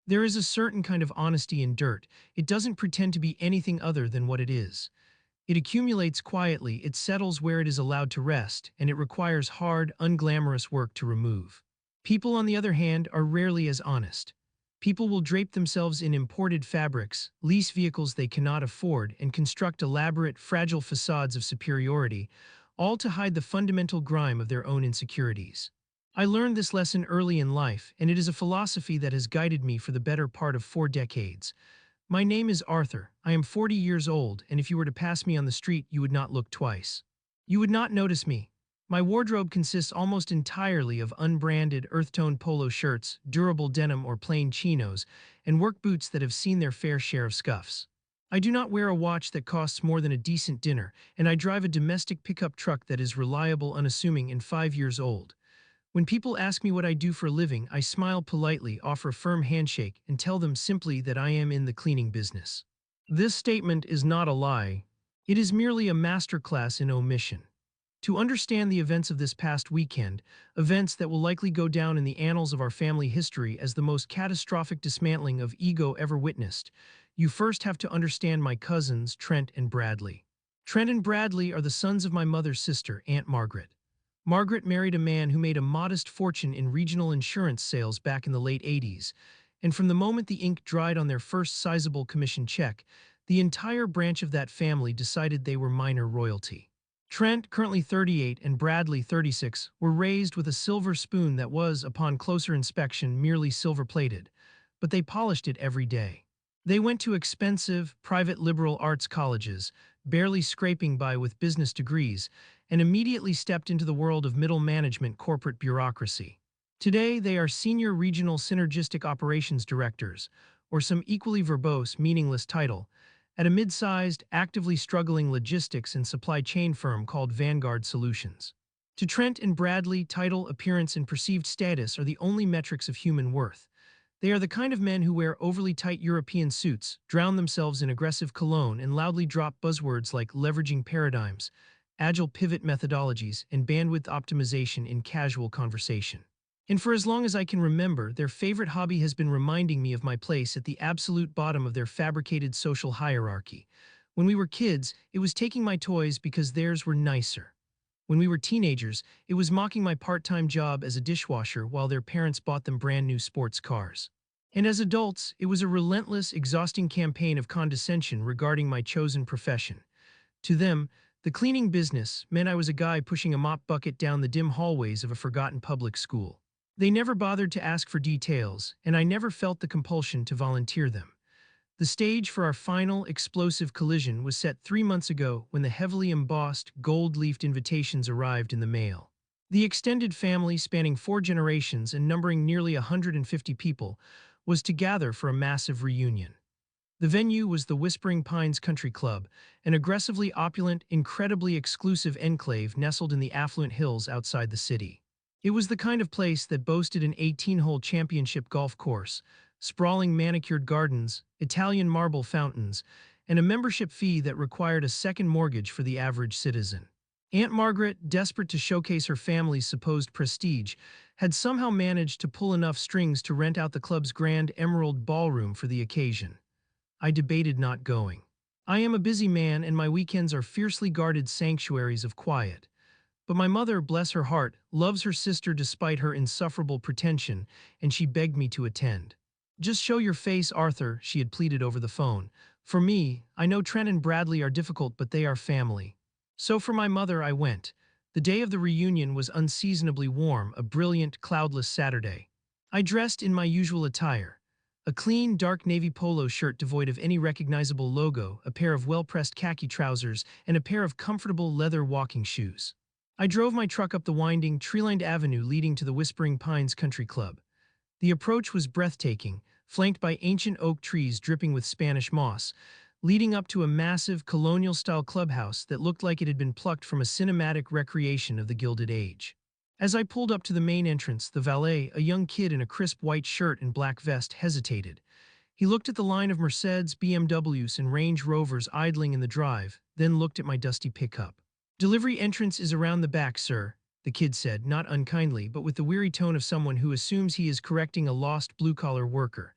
There is a certain kind of honesty in dirt. It doesn't pretend to be anything other than what it is. It accumulates quietly, it settles where it is allowed to rest, and it requires hard, unglamorous work to remove. People, on the other hand, are rarely as honest. People will drape themselves in imported fabrics, lease vehicles they cannot afford, and construct elaborate, fragile facades of superiority, all to hide the fundamental grime of their own insecurities. I learned this lesson early in life, and it is a philosophy that has guided me for the better part of 4 decades. My name is Arthur. I am 40 years old, and if you were to pass me on the street, you would not look twice. You would not notice me. My wardrobe consists almost entirely of unbranded, earth-tone polo shirts, durable denim or plain chinos, and work boots that have seen their fair share of scuffs. I do not wear a watch that costs more than a decent dinner, and I drive a domestic pickup truck that is reliable, unassuming, and 5 years old. When people ask me what I do for a living, I smile politely, offer a firm handshake, and tell them simply that I am in the cleaning business. This statement is not a lie. It is merely a masterclass in omission. To understand the events of this past weekend, events that will likely go down in the annals of our family history as the most catastrophic dismantling of ego ever witnessed, you first have to understand my cousins, Trent and Bradley. Trent and Bradley are the sons of my mother's sister, Aunt Margaret. Margaret married a man who made a modest fortune in regional insurance sales back in the late 80s, and from the moment the ink dried on their first sizable commission check, the entire branch of that family decided they were minor royalty. Trent, currently 38, and Bradley, 36, were raised with a silver spoon that was, upon closer inspection, merely silver-plated, but they polished it every day. They went to expensive, private liberal arts colleges, barely scraping by with business degrees, and immediately stepped into the world of middle management corporate bureaucracy. Today, they are senior regional synergistic operations directors, or some equally verbose, meaningless title, at a mid-sized, actively struggling logistics and supply chain firm called Vanguard Solutions. To Trent and Bradley, title, appearance, and perceived status are the only metrics of human worth. They are the kind of men who wear overly tight European suits, drown themselves in aggressive cologne, and loudly drop buzzwords like leveraging paradigms, agile pivot methodologies, and bandwidth optimization in casual conversation. And for as long as I can remember, their favorite hobby has been reminding me of my place at the absolute bottom of their fabricated social hierarchy. When we were kids, it was taking my toys because theirs were nicer. When we were teenagers, it was mocking my part-time job as a dishwasher while their parents bought them brand new sports cars. And as adults, it was a relentless, exhausting campaign of condescension regarding my chosen profession. To them, the cleaning business meant I was a guy pushing a mop bucket down the dim hallways of a forgotten public school. They never bothered to ask for details, and I never felt the compulsion to volunteer them. The stage for our final, explosive collision was set 3 months ago when the heavily embossed, gold-leafed invitations arrived in the mail. The extended family, spanning 4 generations and numbering nearly 150 people, was to gather for a massive reunion. The venue was the Whispering Pines Country Club, an aggressively opulent, incredibly exclusive enclave nestled in the affluent hills outside the city. It was the kind of place that boasted an 18-hole championship golf course, sprawling manicured gardens, Italian marble fountains, and a membership fee that required a second mortgage for the average citizen. Aunt Margaret, desperate to showcase her family's supposed prestige, had somehow managed to pull enough strings to rent out the club's grand emerald ballroom for the occasion. I debated not going. I am a busy man, and my weekends are fiercely guarded sanctuaries of quiet. But my mother, bless her heart, loves her sister despite her insufferable pretension, and she begged me to attend. "Just show your face, Arthur," she had pleaded over the phone. "For me, I know Trent and Bradley are difficult, but they are family." So for my mother, I went. The day of the reunion was unseasonably warm, a brilliant, cloudless Saturday. I dressed in my usual attire. A clean, dark navy polo shirt devoid of any recognizable logo, a pair of well-pressed khaki trousers, and a pair of comfortable leather walking shoes. I drove my truck up the winding, tree-lined avenue leading to the Whispering Pines Country Club. The approach was breathtaking, flanked by ancient oak trees dripping with Spanish moss, leading up to a massive, colonial-style clubhouse that looked like it had been plucked from a cinematic recreation of the Gilded Age. As I pulled up to the main entrance, the valet, a young kid in a crisp white shirt and black vest, hesitated. He looked at the line of Mercedes, BMWs, and Range Rovers idling in the drive, then looked at my dusty pickup. "Delivery entrance is around the back, sir," the kid said, not unkindly, but with the weary tone of someone who assumes he is correcting a lost blue-collar worker.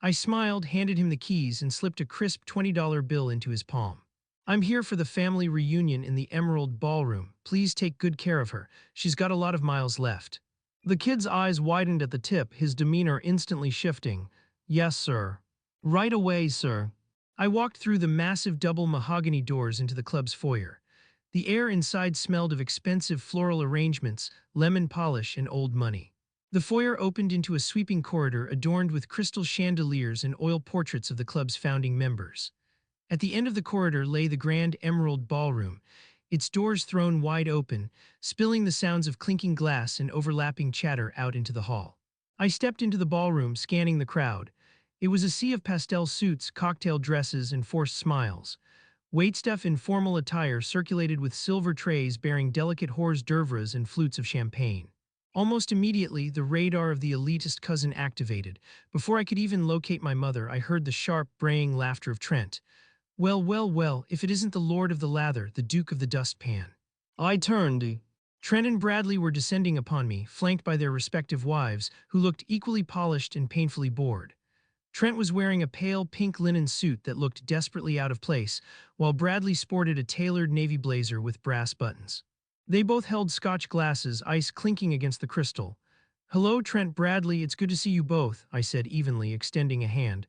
I smiled, handed him the keys, and slipped a crisp $20 bill into his palm. I'm here for the family reunion in the Emerald Ballroom. Please take good care of her. She's got a lot of miles left. The kid's eyes widened at the tip, his demeanor instantly shifting. Yes, sir. Right away, sir. I walked through the massive double mahogany doors into the club's foyer. The air inside smelled of expensive floral arrangements, lemon polish, and old money. The foyer opened into a sweeping corridor adorned with crystal chandeliers and oil portraits of the club's founding members. At the end of the corridor lay the grand Emerald Ballroom, its doors thrown wide open, spilling the sounds of clinking glass and overlapping chatter out into the hall. I stepped into the ballroom, scanning the crowd. It was a sea of pastel suits, cocktail dresses, and forced smiles. Waitstaff in formal attire circulated with silver trays bearing delicate hors d'oeuvres and flutes of champagne. Almost immediately, the radar of the elitist cousin activated. Before I could even locate my mother, I heard the sharp, braying laughter of Trent. Well, well, well, if it isn't the Lord of the Lather, the Duke of the Dustpan. I turned. Trent and Bradley were descending upon me, flanked by their respective wives, who looked equally polished and painfully bored. Trent was wearing a pale pink linen suit that looked desperately out of place, while Bradley sported a tailored navy blazer with brass buttons. They both held Scotch glasses, ice clinking against the crystal. Hello, Trent, Bradley, it's good to see you both, I said evenly, extending a hand.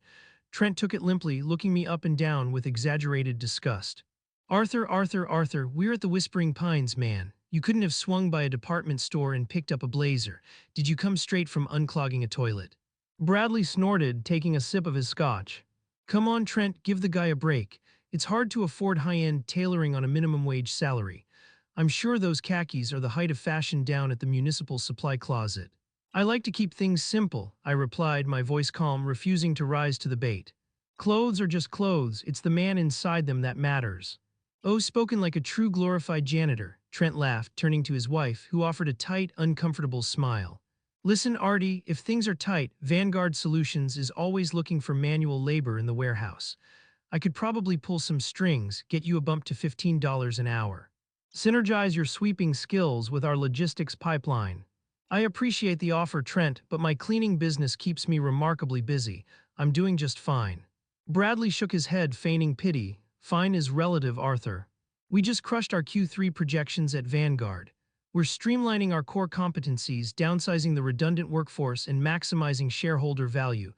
Trent took it limply, looking me up and down with exaggerated disgust. Arthur, Arthur, Arthur, we're at the Whispering Pines, man. You couldn't have swung by a department store and picked up a blazer. Did you come straight from unclogging a toilet? Bradley snorted, taking a sip of his scotch. Come on, Trent, give the guy a break. It's hard to afford high-end tailoring on a minimum wage salary. I'm sure those khakis are the height of fashion down at the municipal supply closet. I like to keep things simple, I replied, my voice calm, refusing to rise to the bait. Clothes are just clothes, it's the man inside them that matters. Oh, spoken like a true glorified janitor, Trent laughed, turning to his wife, who offered a tight, uncomfortable smile. Listen, Artie, if things are tight, Vanguard Solutions is always looking for manual labor in the warehouse. I could probably pull some strings, get you a bump to $15 an hour. Synergize your sweeping skills with our logistics pipeline. I appreciate the offer, Trent, but my cleaning business keeps me remarkably busy. I'm doing just fine. Bradley shook his head, feigning pity. Fine is relative, Arthur. We just crushed our Q3 projections at Vanguard. We're streamlining our core competencies, downsizing the redundant workforce, and maximizing shareholder value.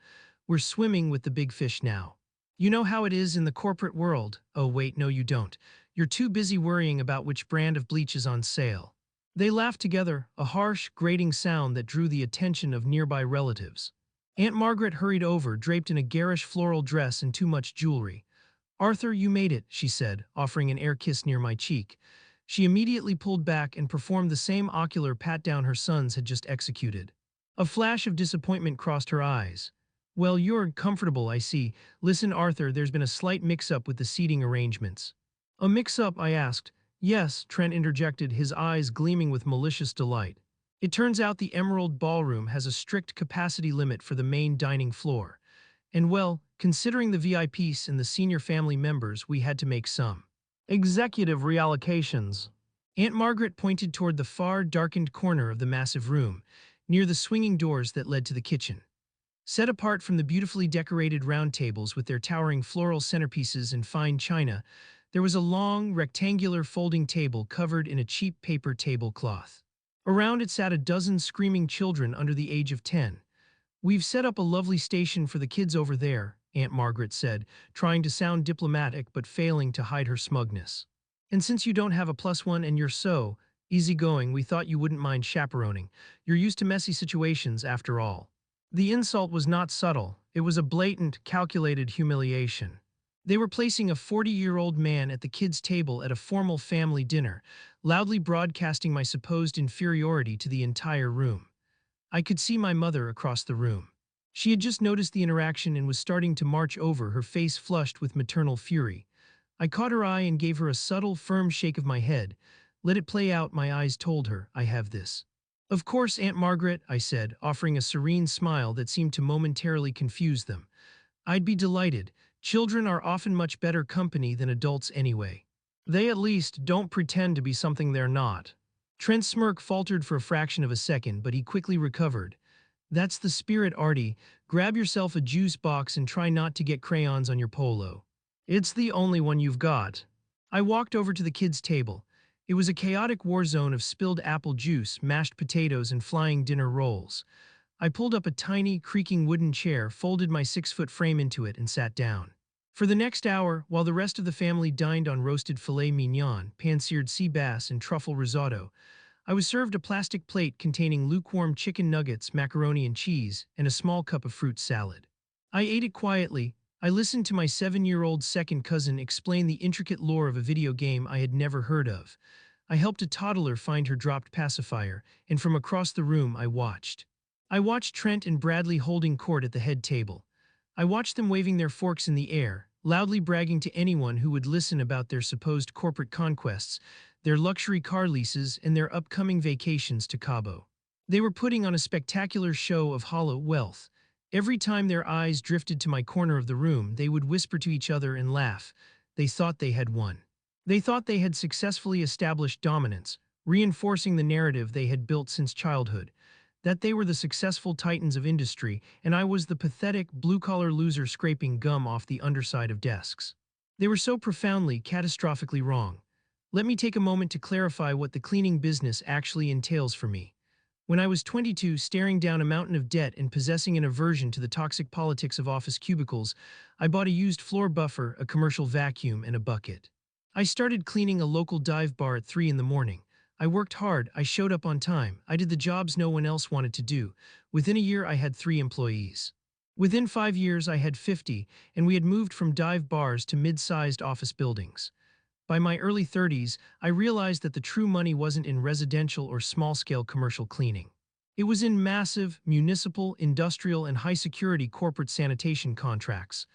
We're swimming with the big fish now. You know how it is in the corporate world. Oh wait, no you don't. You're too busy worrying about which brand of bleach is on sale. They laughed together, a harsh, grating sound that drew the attention of nearby relatives. Aunt Margaret hurried over, draped in a garish floral dress and too much jewelry. Arthur, you made it, she said, offering an air kiss near my cheek. She immediately pulled back and performed the same ocular pat-down her sons had just executed. A flash of disappointment crossed her eyes. Well, you're comfortable, I see. Listen, Arthur, there's been a slight mix-up with the seating arrangements. A mix-up, I asked. Yes, Trent interjected, his eyes gleaming with malicious delight. It turns out the Emerald Ballroom has a strict capacity limit for the main dining floor. And well, considering the VIPs and the senior family members, we had to make some executive reallocations. Aunt Margaret pointed toward the far, darkened corner of the massive room, near the swinging doors that led to the kitchen. Set apart from the beautifully decorated round tables with their towering floral centerpieces and fine china, there was a long, rectangular folding table covered in a cheap paper tablecloth. Around it sat a dozen screaming children under the age of 10. We've set up a lovely station for the kids over there, Aunt Margaret said, trying to sound diplomatic but failing to hide her smugness. And since you don't have a plus one and you're so easygoing, we thought you wouldn't mind chaperoning. You're used to messy situations after all. The insult was not subtle. It was a blatant, calculated humiliation. They were placing a 40-year-old man at the kids' table at a formal family dinner, loudly broadcasting my supposed inferiority to the entire room. I could see my mother across the room. She had just noticed the interaction and was starting to march over, her face flushed with maternal fury. I caught her eye and gave her a subtle, firm shake of my head. Let it play out, my eyes told her, I have this. Of course, Aunt Margaret, I said, offering a serene smile that seemed to momentarily confuse them. I'd be delighted. Children are often much better company than adults anyway. They at least don't pretend to be something they're not. Trent's smirk faltered for a fraction of a second, but he quickly recovered. That's the spirit, Artie. Grab yourself a juice box and try not to get crayons on your polo. It's the only one you've got. I walked over to the kids' table. It was a chaotic war zone of spilled apple juice, mashed potatoes, and flying dinner rolls. I pulled up a tiny, creaking wooden chair, folded my 6-foot frame into it, and sat down. For the next hour, while the rest of the family dined on roasted filet mignon, pan-seared sea bass, and truffle risotto, I was served a plastic plate containing lukewarm chicken nuggets, macaroni and cheese, and a small cup of fruit salad. I ate it quietly. I listened to my 7-year-old second cousin explain the intricate lore of a video game I had never heard of. I helped a toddler find her dropped pacifier, and from across the room I watched. I watched Trent and Bradley holding court at the head table. I watched them waving their forks in the air, loudly bragging to anyone who would listen about their supposed corporate conquests, their luxury car leases, and their upcoming vacations to Cabo. They were putting on a spectacular show of hollow wealth. Every time their eyes drifted to my corner of the room, they would whisper to each other and laugh. They thought they had won. They thought they had successfully established dominance, reinforcing the narrative they had built since childhood, that they were the successful titans of industry, and I was the pathetic, blue-collar loser scraping gum off the underside of desks. They were so profoundly, catastrophically wrong. Let me take a moment to clarify what the cleaning business actually entails for me. When I was 22, staring down a mountain of debt and possessing an aversion to the toxic politics of office cubicles, I bought a used floor buffer, a commercial vacuum, and a bucket. I started cleaning a local dive bar at 3 in the morning. I worked hard, I showed up on time, I did the jobs no one else wanted to do. Within a year, I had 3 employees. Within 5 years, I had 50, and we had moved from dive bars to mid-sized office buildings. By my early 30s, I realized that the true money wasn't in residential or small-scale commercial cleaning. It was in massive, municipal, industrial, and high-security corporate sanitation contracts.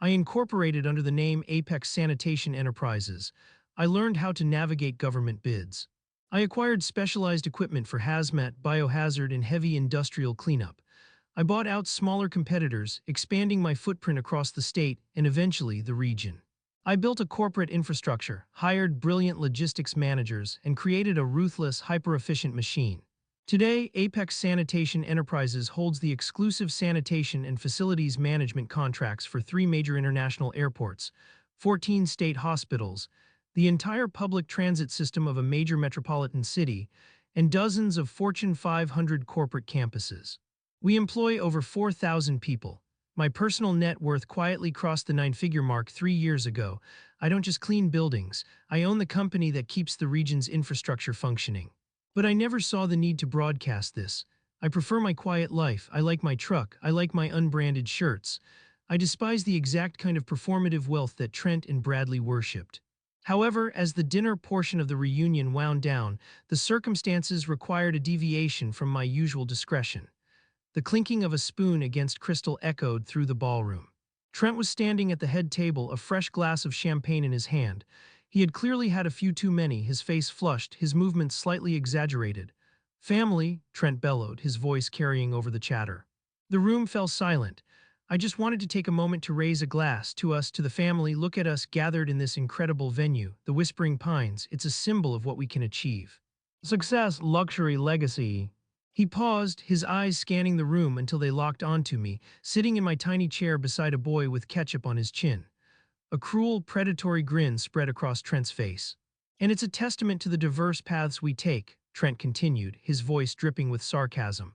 I incorporated under the name Apex Sanitation Enterprises. I learned how to navigate government bids. I acquired specialized equipment for hazmat, biohazard, and heavy industrial cleanup. I bought out smaller competitors, expanding my footprint across the state and eventually the region. I built a corporate infrastructure, hired brilliant logistics managers, and created a ruthless, hyper-efficient machine. Today, Apex Sanitation Enterprises holds the exclusive sanitation and facilities management contracts for 3 major international airports, 14 state hospitals, the entire public transit system of a major metropolitan city, and dozens of Fortune 500 corporate campuses. We employ over 4,000 people. My personal net worth quietly crossed the 9-figure mark 3 years ago. I don't just clean buildings, I own the company that keeps the region's infrastructure functioning. But I never saw the need to broadcast this. I prefer my quiet life, I like my truck, I like my unbranded shirts. I despise the exact kind of performative wealth that Trent and Bradley worshipped. However, as the dinner portion of the reunion wound down, the circumstances required a deviation from my usual discretion. The clinking of a spoon against crystal echoed through the ballroom. Trent was standing at the head table, a fresh glass of champagne in his hand. He had clearly had a few too many, his face flushed, his movements slightly exaggerated. "Family," Trent bellowed, his voice carrying over the chatter. The room fell silent. I just wanted to take a moment to raise a glass to us, to the family. Look at us gathered in this incredible venue, the Whispering Pines. It's a symbol of what we can achieve. Success, luxury, legacy. He paused, his eyes scanning the room until they locked onto me, sitting in my tiny chair beside a boy with ketchup on his chin. A cruel, predatory grin spread across Trent's face. "And it's a testament to the diverse paths we take," Trent continued, his voice dripping with sarcasm.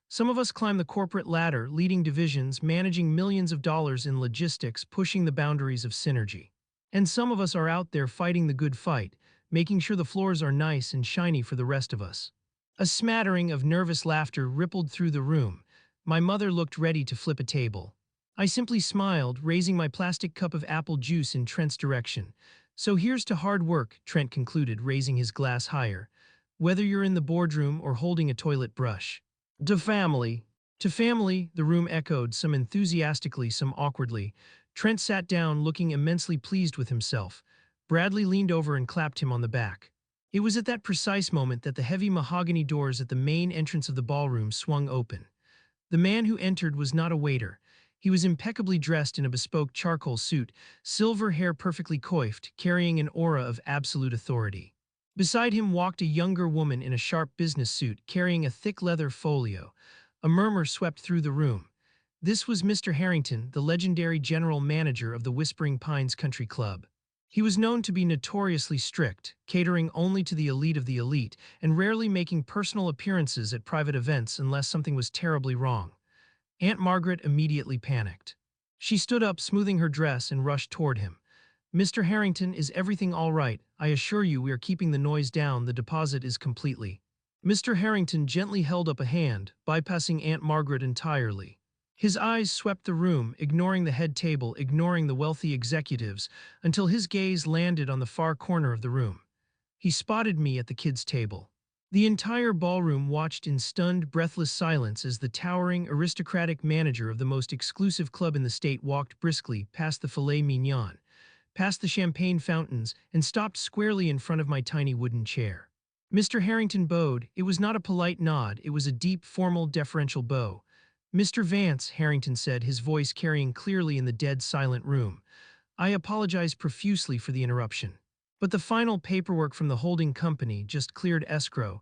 "Some of us climb the corporate ladder, leading divisions, managing millions of dollars in logistics, pushing the boundaries of synergy. And some of us are out there fighting the good fight, making sure the floors are nice and shiny for the rest of us." A smattering of nervous laughter rippled through the room. My mother looked ready to flip a table. I simply smiled, raising my plastic cup of apple juice in Trent's direction. "So here's to hard work," Trent concluded, raising his glass higher. "Whether you're in the boardroom or holding a toilet brush." "To family." "To family," the room echoed, some enthusiastically, some awkwardly. Trent sat down, looking immensely pleased with himself. Bradley leaned over and clapped him on the back. It was at that precise moment that the heavy mahogany doors at the main entrance of the ballroom swung open. The man who entered was not a waiter. He was impeccably dressed in a bespoke charcoal suit, silver hair perfectly coiffed, carrying an aura of absolute authority. Beside him walked a younger woman in a sharp business suit, carrying a thick leather folio. A murmur swept through the room. This was Mr. Harrington, the legendary general manager of the Whispering Pines Country Club. He was known to be notoriously strict, catering only to the elite of the elite, and rarely making personal appearances at private events unless something was terribly wrong. Aunt Margaret immediately panicked. She stood up, smoothing her dress, and rushed toward him. Mr. Harrington, is everything all right? I assure you we are keeping the noise down. The deposit is completely. Mr. Harrington gently held up a hand, bypassing Aunt Margaret entirely. His eyes swept the room, ignoring the head table, ignoring the wealthy executives, until his gaze landed on the far corner of the room. He spotted me at the kids' table. The entire ballroom watched in stunned, breathless silence as the towering, aristocratic manager of the most exclusive club in the state walked briskly past the filet mignon, past the champagne fountains, and stopped squarely in front of my tiny wooden chair. Mr. Harrington bowed. It was not a polite nod, it was a deep, formal, deferential bow. Mr. Vance, Harrington said, his voice carrying clearly in the dead silent room. I apologize profusely for the interruption. But the final paperwork from the holding company just cleared escrow,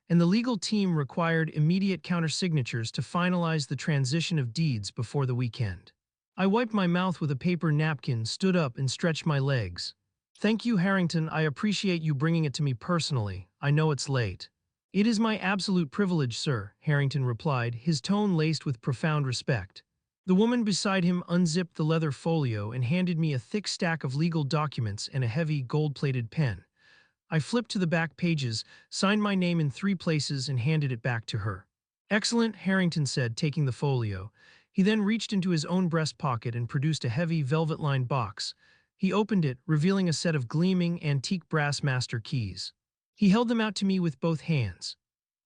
and the legal team required immediate countersignatures to finalize the transition of deeds before the weekend. I wiped my mouth with a paper napkin, stood up, and stretched my legs. Thank you, Harrington. I appreciate you bringing it to me personally. I know it's late. It is my absolute privilege, sir, Harrington replied, his tone laced with profound respect. The woman beside him unzipped the leather folio and handed me a thick stack of legal documents and a heavy, gold-plated pen. I flipped to the back pages, signed my name in 3 places, and handed it back to her. Excellent, Harrington said, taking the folio. He then reached into his own breast pocket and produced a heavy, velvet-lined box. He opened it, revealing a set of gleaming, antique brass master keys. He held them out to me with both hands.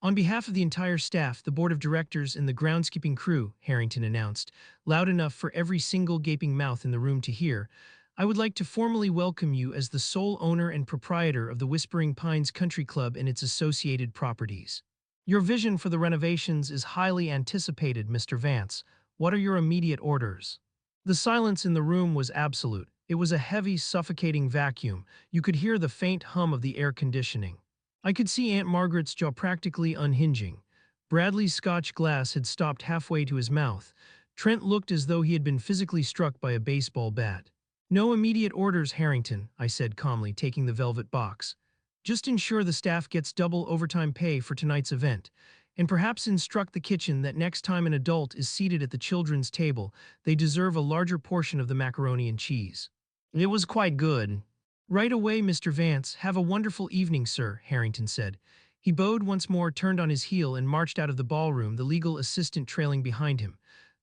On behalf of the entire staff, the board of directors, and the groundskeeping crew, Harrington announced, loud enough for every single gaping mouth in the room to hear, I would like to formally welcome you as the sole owner and proprietor of the Whispering Pines Country Club and its associated properties. Your vision for the renovations is highly anticipated, Mr. Vance. What are your immediate orders? The silence in the room was absolute. It was a heavy, suffocating vacuum. You could hear the faint hum of the air conditioning. I could see Aunt Margaret's jaw practically unhinging. Bradley's Scotch glass had stopped halfway to his mouth. Trent looked as though he had been physically struck by a baseball bat. No immediate orders, Harrington, I said calmly, taking the velvet box. Just ensure the staff gets double overtime pay for tonight's event, and perhaps instruct the kitchen that next time an adult is seated at the children's table, they deserve a larger portion of the macaroni and cheese. It was quite good. Right away, Mr. Vance. Have a wonderful evening, sir, Harrington said. He bowed once more, turned on his heel, and marched out of the ballroom, the legal assistant trailing behind him.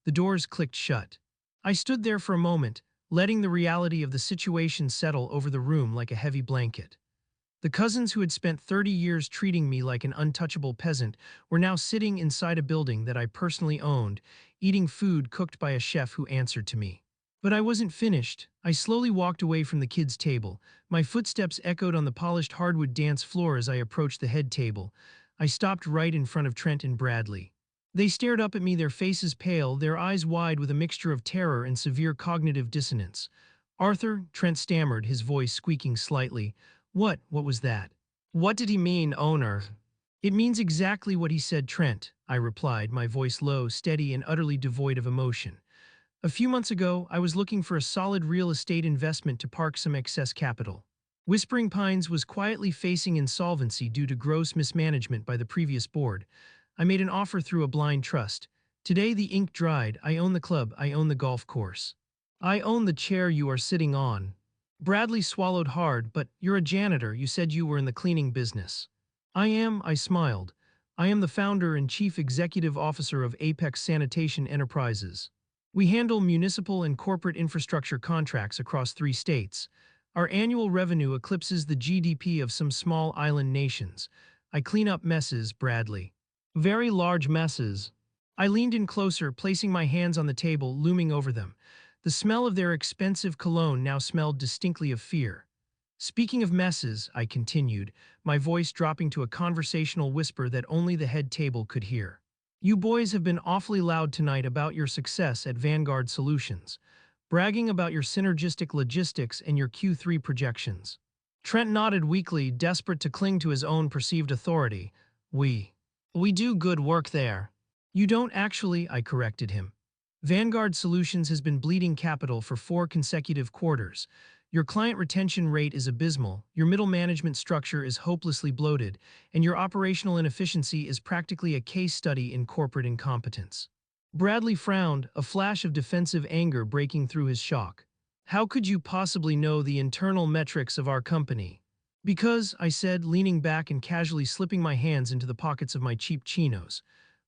The doors clicked shut. I stood there for a moment, letting the reality of the situation settle over the room like a heavy blanket. The cousins who had spent 30 years treating me like an untouchable peasant were now sitting inside a building that I personally owned, eating food cooked by a chef who answered to me. But I wasn't finished. I slowly walked away from the kids' table. My footsteps echoed on the polished hardwood dance floor as I approached the head table. I stopped right in front of Trent and Bradley. They stared up at me, their faces pale, their eyes wide with a mixture of terror and severe cognitive dissonance. Arthur, Trent stammered, his voice squeaking slightly. What was that? What did he mean, owner? It means exactly what he said, Trent, I replied, my voice low, steady, and utterly devoid of emotion. A few months ago, I was looking for a solid real estate investment to park some excess capital. Whispering Pines was quietly facing insolvency due to gross mismanagement by the previous board. I made an offer through a blind trust. Today the ink dried. I own the club, I own the golf course. I own the chair you are sitting on. Bradley swallowed hard. But you're a janitor, you said you were in the cleaning business. I am, I smiled. I am the founder and chief executive officer of Apex Sanitation Enterprises. We handle municipal and corporate infrastructure contracts across 3 states. Our annual revenue eclipses the GDP of some small island nations. I clean up messes, Bradley. Very large messes. I leaned in closer, placing my hands on the table, looming over them. The smell of their expensive cologne now smelled distinctly of fear. Speaking of messes, I continued, my voice dropping to a conversational whisper that only the head table could hear. You boys have been awfully loud tonight about your success at Vanguard Solutions, bragging about your synergistic logistics and your Q3 projections. Trent nodded weakly, desperate to cling to his own perceived authority. We do good work there. You don't actually, I corrected him. Vanguard Solutions has been bleeding capital for 4 consecutive quarters. Your client retention rate is abysmal, your middle management structure is hopelessly bloated, and your operational inefficiency is practically a case study in corporate incompetence. Bradley frowned, a flash of defensive anger breaking through his shock. How could you possibly know the internal metrics of our company? Because, I said, leaning back and casually slipping my hands into the pockets of my cheap chinos.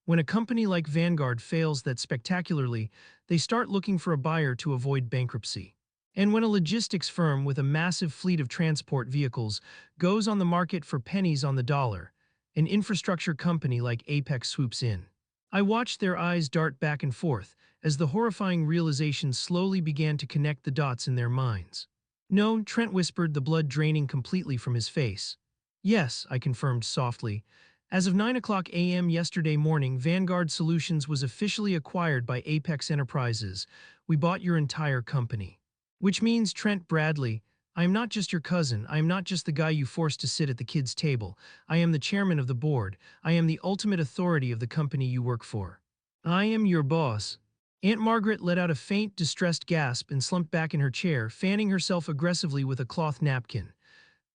When a company like Vanguard fails that spectacularly, they start looking for a buyer to avoid bankruptcy. And when a logistics firm with a massive fleet of transport vehicles goes on the market for pennies on the dollar, an infrastructure company like Apex swoops in. I watched their eyes dart back and forth as the horrifying realization slowly began to connect the dots in their minds. No, Trent whispered, the blood draining completely from his face. Yes, I confirmed softly. As of 9 a.m. yesterday morning, Vanguard Solutions was officially acquired by Apex Enterprises. We bought your entire company. Which means, Trent Bradley, I am not just your cousin, I am not just the guy you forced to sit at the kids' table. I am the chairman of the board. I am the ultimate authority of the company you work for. I am your boss. Aunt Margaret let out a faint, distressed gasp and slumped back in her chair, fanning herself aggressively with a cloth napkin.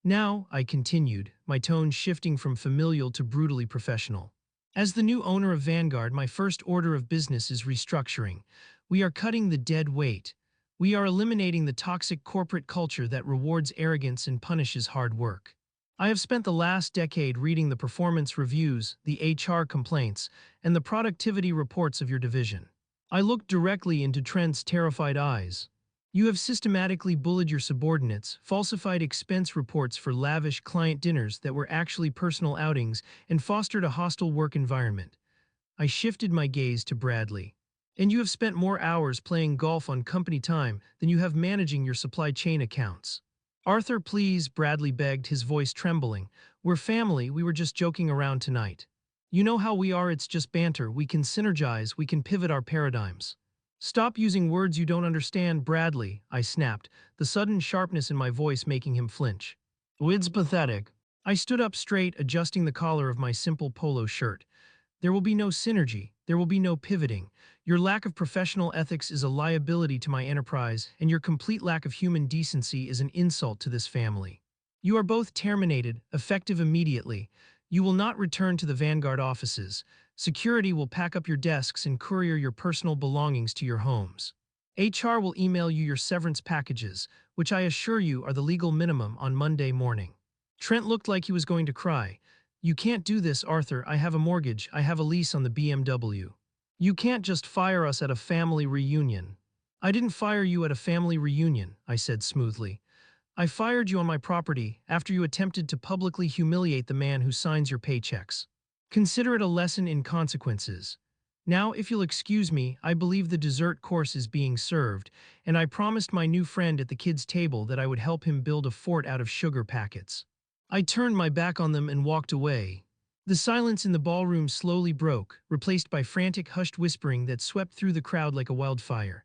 Now, I continued, my tone shifting from familial to brutally professional. As the new owner of Vanguard, my first order of business is restructuring. We are cutting the dead weight. We are eliminating the toxic corporate culture that rewards arrogance and punishes hard work. I have spent the last decade reading the performance reviews, the HR complaints, and the productivity reports of your division. I looked directly into Trent's terrified eyes. You have systematically bullied your subordinates, falsified expense reports for lavish client dinners that were actually personal outings, and fostered a hostile work environment. I shifted my gaze to Bradley. And you have spent more hours playing golf on company time than you have managing your supply chain accounts. Arthur, please, Bradley begged, his voice trembling. We're family, we were just joking around tonight. You know how we are, it's just banter, we can synergize, we can pivot our paradigms. Stop using words you don't understand, Bradley, I snapped, the sudden sharpness in my voice making him flinch. It's pathetic. I stood up straight, adjusting the collar of my simple polo shirt. There will be no synergy, there will be no pivoting. Your lack of professional ethics is a liability to my enterprise, and your complete lack of human decency is an insult to this family. You are both terminated, effective immediately. You will not return to the Vanguard offices. Security will pack up your desks and courier your personal belongings to your homes. HR will email you your severance packages, which I assure you are the legal minimum, on Monday morning. Trent looked like he was going to cry. You can't do this, Arthur. I have a mortgage. I have a lease on the BMW. You can't just fire us at a family reunion. I didn't fire you at a family reunion, I said smoothly. I fired you on my property after you attempted to publicly humiliate the man who signs your paychecks. Consider it a lesson in consequences. Now, if you'll excuse me, I believe the dessert course is being served, and I promised my new friend at the kids' table that I would help him build a fort out of sugar packets. I turned my back on them and walked away. The silence in the ballroom slowly broke, replaced by frantic, hushed whispering that swept through the crowd like a wildfire.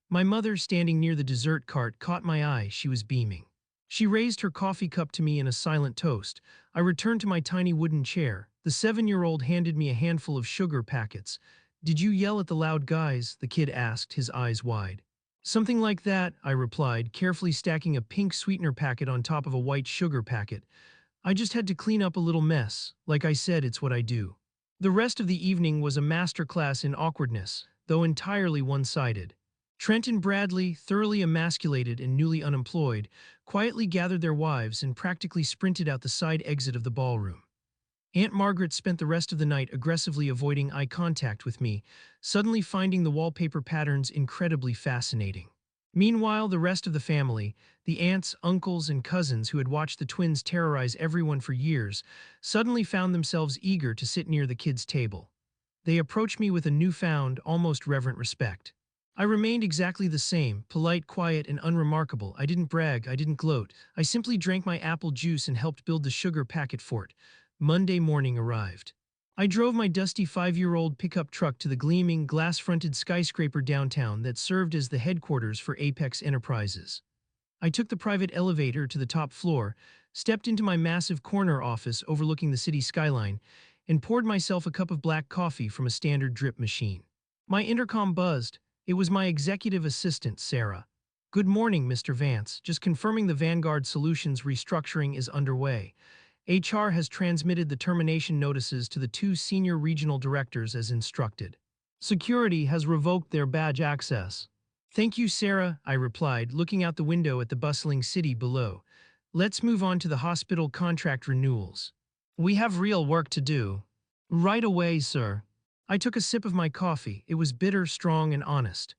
My mother, standing near the dessert cart, caught my eye. She was beaming. She raised her coffee cup to me in a silent toast. I returned to my tiny wooden chair. The 7-year-old handed me a handful of sugar packets. Did you yell at the loud guys? The kid asked, his eyes wide. Something like that, I replied, carefully stacking a pink sweetener packet on top of a white sugar packet. I just had to clean up a little mess. Like I said, it's what I do. The rest of the evening was a masterclass in awkwardness, though entirely one-sided. Trent and Bradley, thoroughly emasculated and newly unemployed, quietly gathered their wives and practically sprinted out the side exit of the ballroom. Aunt Margaret spent the rest of the night aggressively avoiding eye contact with me, suddenly finding the wallpaper patterns incredibly fascinating. Meanwhile, the rest of the family, the aunts, uncles, and cousins who had watched the twins terrorize everyone for years, suddenly found themselves eager to sit near the kids' table. They approached me with a newfound, almost reverent respect. I remained exactly the same, polite, quiet, and unremarkable. I didn't brag, I didn't gloat. I simply drank my apple juice and helped build the sugar packet fort. Monday morning arrived. I drove my dusty 5-year-old pickup truck to the gleaming, glass-fronted skyscraper downtown that served as the headquarters for Apex Enterprises. I took the private elevator to the top floor, stepped into my massive corner office overlooking the city skyline, and poured myself a cup of black coffee from a standard drip machine. My intercom buzzed. It was my executive assistant, Sarah. "Good morning, Mr. Vance. Just confirming the Vanguard Solutions restructuring is underway. HR has transmitted the termination notices to the two senior regional directors as instructed. Security has revoked their badge access." "Thank you, Sarah," I replied, looking out the window at the bustling city below. "Let's move on to the hospital contract renewals. We have real work to do." "Right away, sir." I took a sip of my coffee. It was bitter, strong, and honest.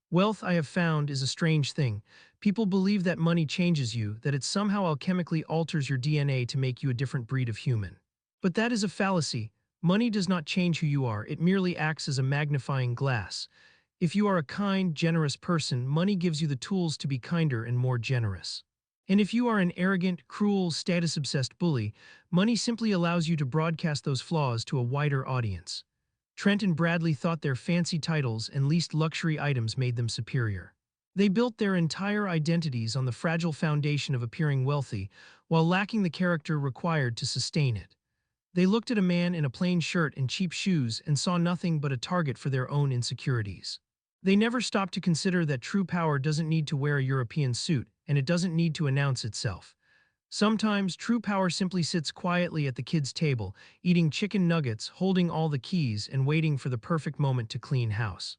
Wealth, I have found, is a strange thing. People believe that money changes you, that it somehow alchemically alters your DNA to make you a different breed of human. But that is a fallacy. Money does not change who you are, it merely acts as a magnifying glass. If you are a kind, generous person, money gives you the tools to be kinder and more generous. And if you are an arrogant, cruel, status-obsessed bully, money simply allows you to broadcast those flaws to a wider audience. Trent and Bradley thought their fancy titles and leased luxury items made them superior. They built their entire identities on the fragile foundation of appearing wealthy, while lacking the character required to sustain it. They looked at a man in a plain shirt and cheap shoes and saw nothing but a target for their own insecurities. They never stopped to consider that true power doesn't need to wear a European suit, and it doesn't need to announce itself. Sometimes true power simply sits quietly at the kids' table, eating chicken nuggets, holding all the keys, and waiting for the perfect moment to clean house.